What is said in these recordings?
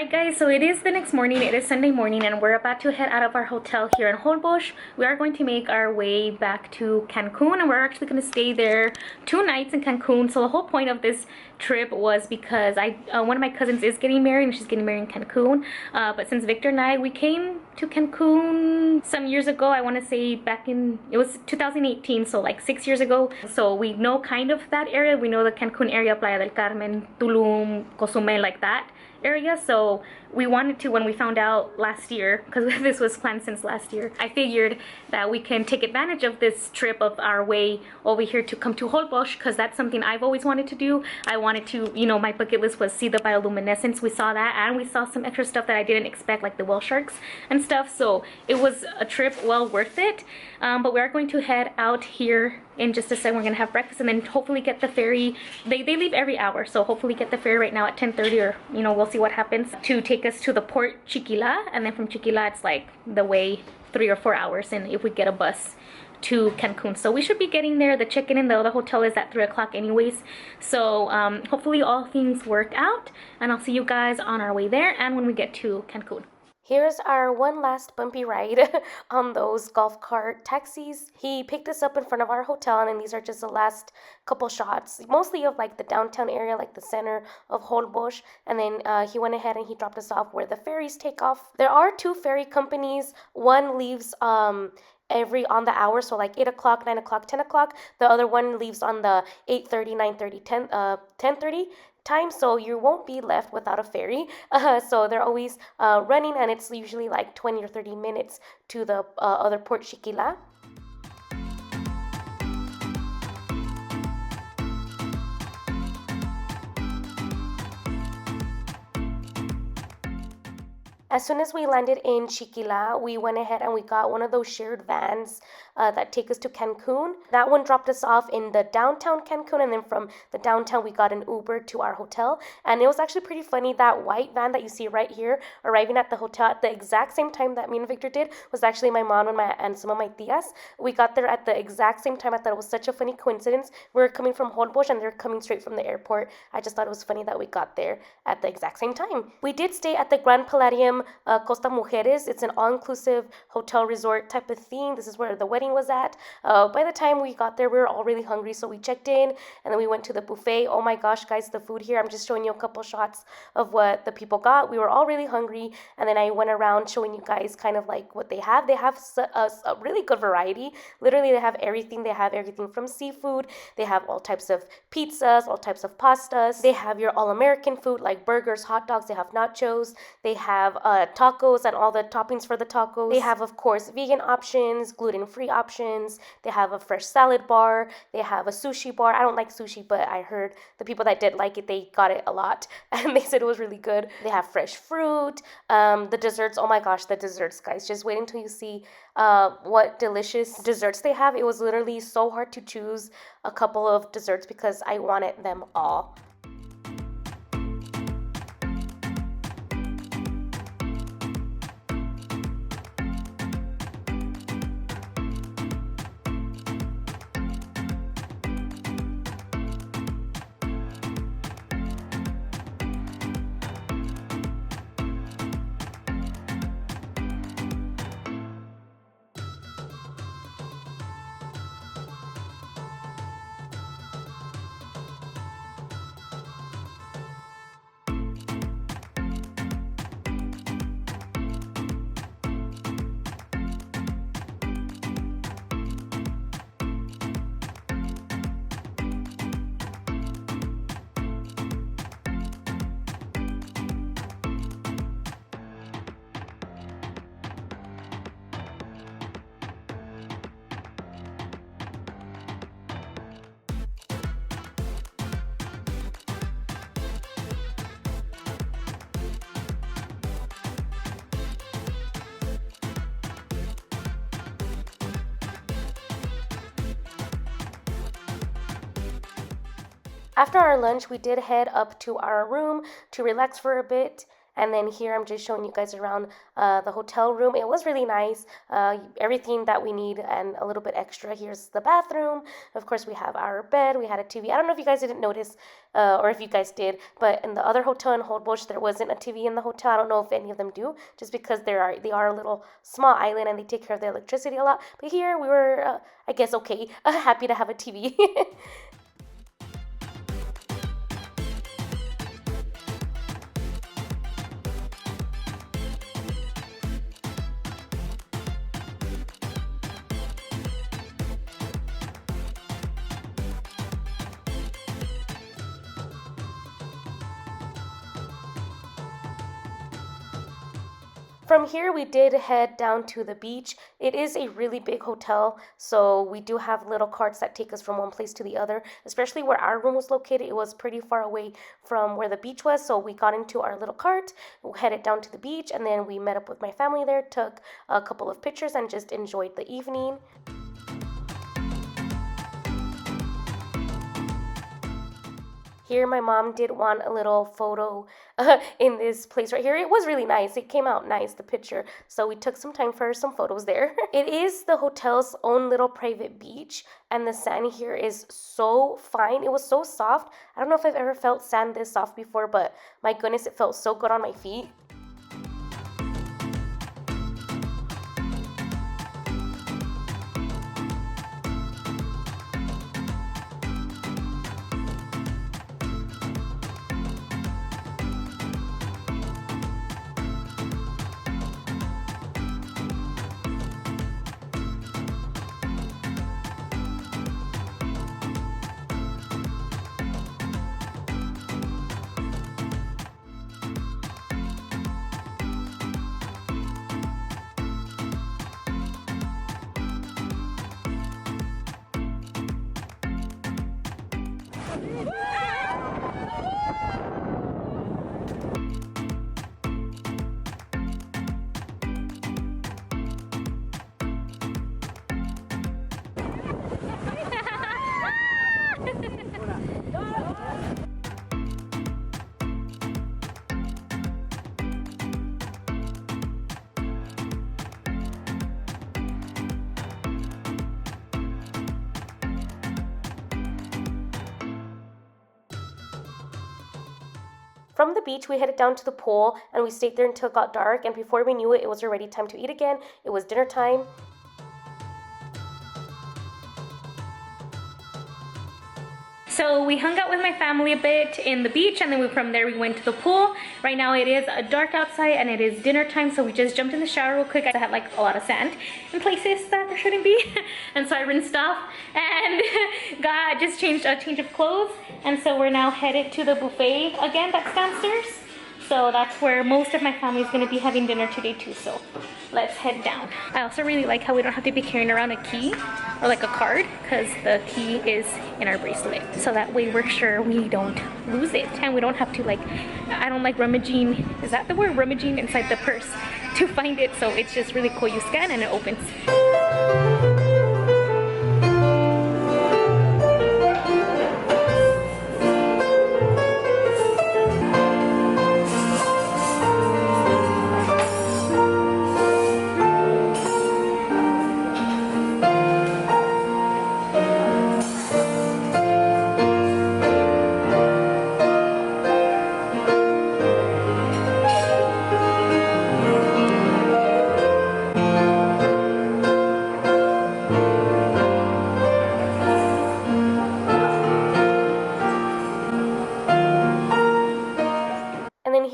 Alright guys, so it is the next morning, it is Sunday morning, and we're about to head out of our hotel here in Holbox. We are going to make our way back to Cancun, and we're actually going to stay there 2 nights in Cancun. So the whole point of this trip was because one of my cousins is getting married, and she's getting married in Cancun. But since Victor and I, we came to Cancun some years ago, I want to say it was 2018, so like 6 years ago. So we know kind of that area. We know the Cancun area, Playa del Carmen, Tulum, Cozumel, like that area. So we wanted to, when we found out last year, because this was planned since last year, I figured that we can take advantage of this trip of our way over here to come to Holbox, because that's something I've always wanted to do. I wanted to, you know, my bucket list was see the bioluminescence. We saw that, and we saw some extra stuff that I didn't expect, like the whale sharks and stuff. So it was a trip well worth it. But we are going to head out here in just a second. We're gonna have breakfast and then hopefully get the ferry. They leave every hour, so hopefully get the ferry right now at 10:30, or you know, we'll see what happens, to take us to the port Chiquila, and then from Chiquila it's like the way 3 or 4 hours, and if we get a bus to Cancun. So we should be getting there. The check-in in the other hotel is at 3 o'clock anyways. So hopefully all things work out, and I'll see you guys on our way there and when we get to Cancun. Here's our one last bumpy ride on those golf cart taxis. He picked us up in front of our hotel, and then these are just the last couple shots, mostly of like the downtown area, like the center of Holbox. And then he went ahead and he dropped us off where the ferries take off. There are 2 ferry companies. One leaves every on the hour, so like 8 o'clock, 9 o'clock, 10 o'clock. The other one leaves on the 8:30, 9:30, 10:30 time, so you won't be left without a ferry. So they're always running, and it's usually like 20 or 30 minutes to the other port, Chiquila. As soon as we landed in Chiquila, we went ahead and we got one of those shared vans that take us to Cancun. That one dropped us off in the downtown Cancun, and then from the downtown we got an Uber to our hotel. And it was actually pretty funny. That white van that you see right here arriving at the hotel at the exact same time that me and Victor did was actually my mom and some of my tias. We got there at the exact same time. I thought it was such a funny coincidence. We were coming from Holbox and they're coming straight from the airport. I just thought it was funny that we got there at the exact same time. We did stay at the Grand Palladium Isla Mujeres. It's an all-inclusive hotel resort type of theme. This is where the wedding was at. By the time we got there, we were all really hungry, so we checked in and then we went to the buffet. Oh my gosh, guys, the food here, I'm just showing you a couple shots of what the people got. We were all really hungry, and then I went around showing you guys kind of like what they have. They have a really good variety. Literally, they have everything. They have everything from seafood. They have all types of pizzas, all types of pastas. They have your all-American food like burgers, hot dogs. They have nachos. They have tacos and all the toppings for the tacos. They have, of course, vegan options, gluten-free options. They have a fresh salad bar. They have a sushi bar. I don't like sushi, but I heard the people that did like it, they got it a lot, and they said it was really good. They have fresh fruit. The desserts, oh my gosh, the desserts, guys. Just wait until you see what delicious desserts they have. It was literally so hard to choose a couple of desserts because I wanted them all. After our lunch, we did head up to our room to relax for a bit. And then here I'm just showing you guys around the hotel room. It was really nice. Everything that we need and a little bit extra. Here's the bathroom. Of course, we have our bed. We had a TV. I don't know if you guys didn't notice or if you guys did, but in the other hotel in Holbox, there wasn't a TV in the hotel. I don't know if any of them do, just because they are a little small island and they take care of the electricity a lot. But here we were, I guess, okay, happy to have a TV. From here, we did head down to the beach. It is a really big hotel, so we do have little carts that take us from one place to the other, especially where our room was located. It was pretty far away from where the beach was, so we got into our little cart, headed down to the beach, and then we met up with my family there, took a couple of pictures, and just enjoyed the evening. Here, my mom did want a little photo in this place right here. It was really nice. It came out nice, the picture. So we took some time for some photos there. It is the hotel's own little private beach, and the sand here is so fine. It was so soft. I don't know if I've ever felt sand this soft before, but my goodness, it felt so good on my feet. From the beach, we headed down to the pool, and we stayed there until it got dark, and before we knew it, it was already time to eat again. It was dinner time. So we hung out with my family a bit in the beach, and then from there we went to the pool. Right now it is dark outside and it is dinner time, so we just jumped in the shower real quick. I had like a lot of sand in places that there shouldn't be, and so I rinsed off and got just changed a change of clothes, and so we're now headed to the buffet again that's downstairs. So that's where most of my family is going to be having dinner today too, so let's head down. I also really like how we don't have to be carrying around a key or like a card, because the key is in our bracelet. So that way we're sure we don't lose it, and we don't have to, like, I don't like rummaging, is that the word, rummaging inside the purse to find it. So it's just really cool. You scan and it opens.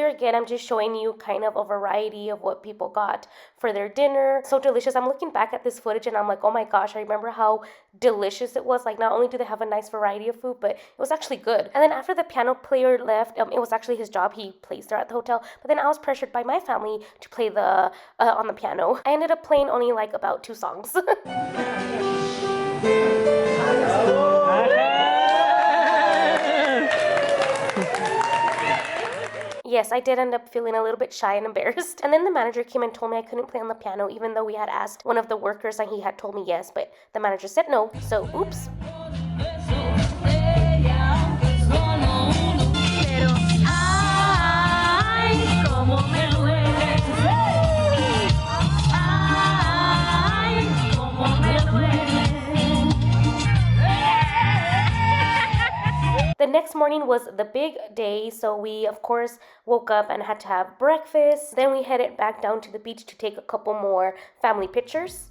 Again, I'm just showing you kind of a variety of what people got for their dinner. So delicious. I'm looking back at this footage and I'm like, oh my gosh, I remember how delicious it was. Like, not only do they have a nice variety of food, but it was actually good. And then after the piano player left, it was actually his job. He plays there at the hotel. But then I was pressured by my family to play on the piano. I ended up playing only like about 2 songs. Yes, I did end up feeling a little bit shy and embarrassed. And then the manager came and told me I couldn't play on the piano, even though we had asked one of the workers and he had told me yes, but the manager said no, so oops. Pero, ay, como next morning was the big day, so we of course woke up and had to have breakfast. Then we headed back down to the beach to take a couple more family pictures.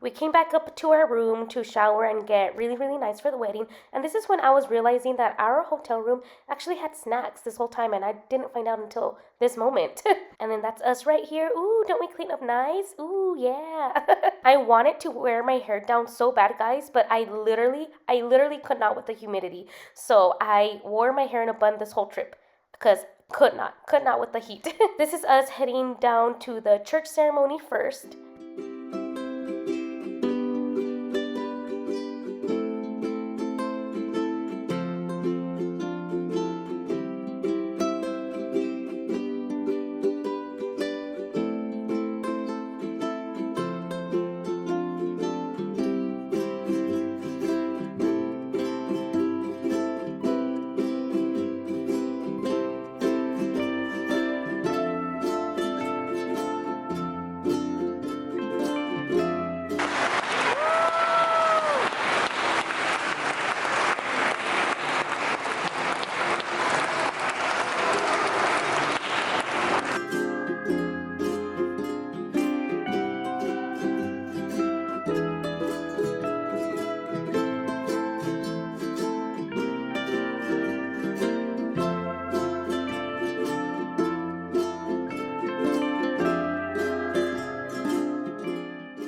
We came back up to our room to shower and get really nice for the wedding. And this is when I was realizing that our hotel room actually had snacks this whole time, and I didn't find out until this moment. And then that's us right here. Ooh, don't we clean up nice? Ooh, yeah. I wanted to wear my hair down so bad, guys, but I literally could not with the humidity. So I wore my hair in a bun this whole trip because could not with the heat. This is us heading down to the church ceremony first.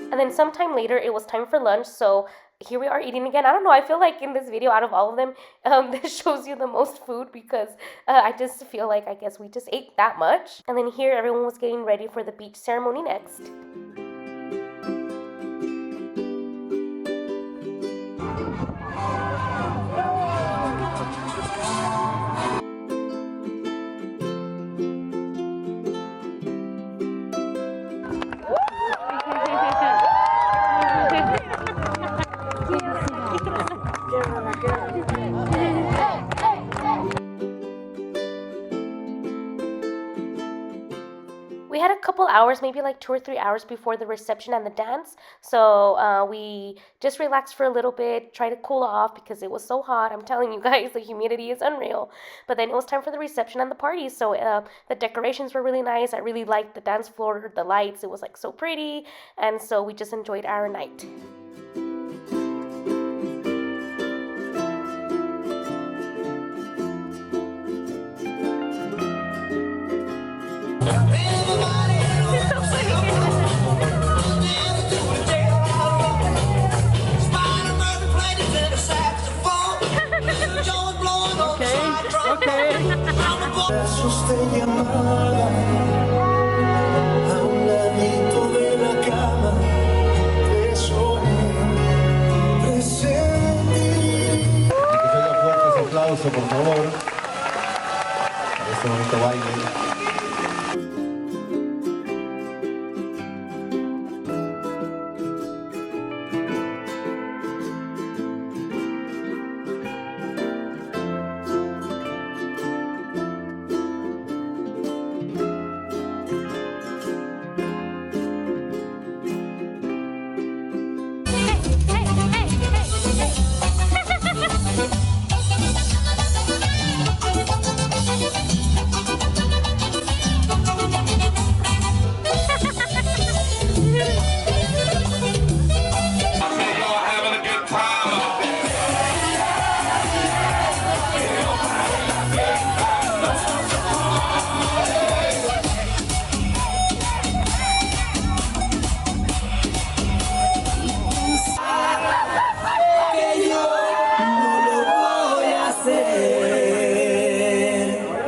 And then sometime later, it was time for lunch, so here we are eating again. I don't know, I feel like in this video, out of all of them, this shows you the most food because I just feel like, I guess we just ate that much. And then here, everyone was getting ready for the beach ceremony next. We had a couple hours, maybe like 2 or 3 hours before the reception and the dance. So we just relaxed for a little bit, tried to cool off because it was so hot. I'm telling you guys, the humidity is unreal. But then it was time for the reception and the party. So the decorations were really nice. I really liked the dance floor, the lights. It was like so pretty. And so we just enjoyed our night. Aplauso, por favor, para este bonito baile.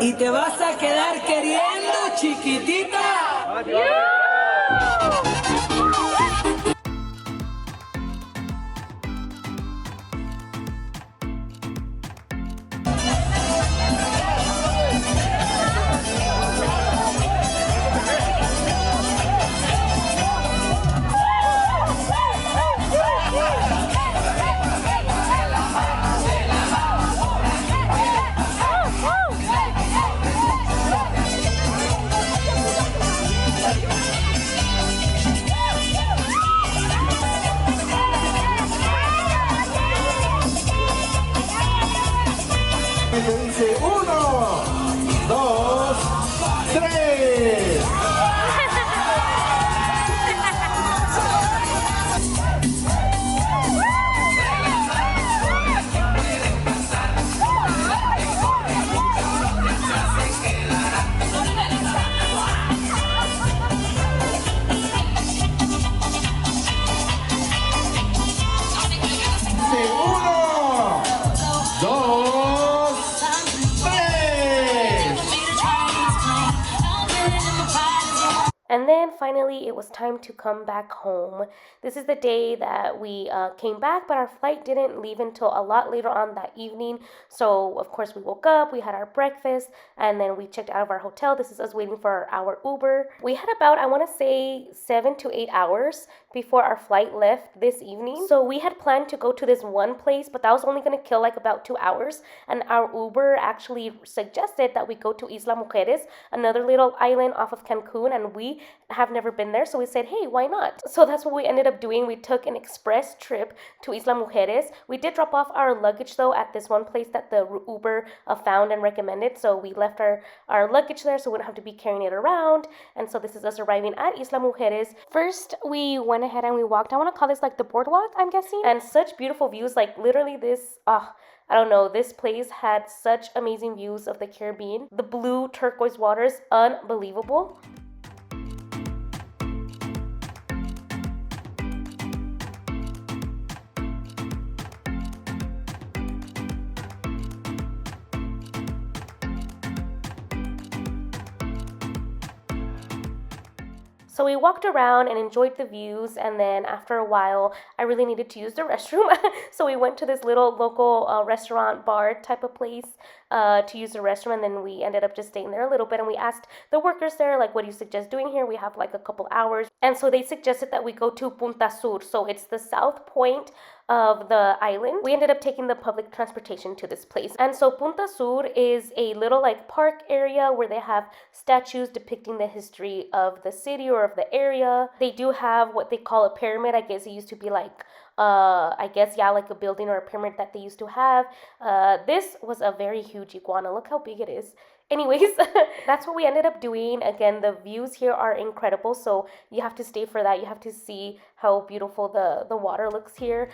Y te vas a quedar queriendo, chiquitita. y me dice 1, 2, 3. And then finally, it was time to come back home. This is the day that we came back, but our flight didn't leave until a lot later on that evening. So, of course, we woke up, we had our breakfast, and then we checked out of our hotel. This is us waiting for our Uber. We had about, I want to say, 7 to 8 hours before our flight left this evening. So we had planned to go to this one place, but that was only going to kill like about 2 hours. And our Uber actually suggested that we go to Isla Mujeres, another little island off of Cancun, and we have never been there, so we said, hey, why not? So that's what we ended up doing. We took an express trip to Isla Mujeres. We did drop off our luggage though at this one place that the Uber found and recommended, so we left our luggage there so we don't have to be carrying it around. And so this is us arriving at Isla Mujeres. First we went ahead and we walked, I want to call this like the boardwalk, I'm guessing, and such beautiful views. Like literally this I don't know, this place had such amazing views of the Caribbean. The blue turquoise waters, unbelievable. So we walked around and enjoyed the views, and then after a while, I really needed to use the restroom. So we went to this little local restaurant bar type of place to use the restroom, and then we ended up just staying there a little bit, and we asked the workers there, like, what do you suggest doing here? We have like a couple hours. And so they suggested that we go to Punta Sur. So it's the south point of the island. We ended up taking the public transportation to this place. And so Punta Sur is a little like park area where they have statues depicting the history of the city or of the area. They do have what they call a pyramid. I guess it used to be like like a building or a pyramid that they used to have. This was a very huge iguana. Look how big it is. Anyways, that's what we ended up doing. Again, the views here are incredible, so you have to stay for that. You have to see how beautiful the water looks here.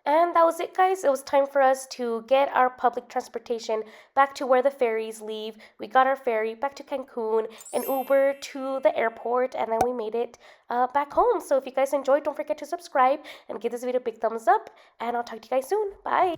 And that was it, guys. It was time for us to get our public transportation back to where the ferries leave. We got our ferry back to Cancun, an Uber to the airport, and then we made it back home. So if you guys enjoyed, don't forget to subscribe and give this video a big thumbs up. And I'll talk to you guys soon. Bye.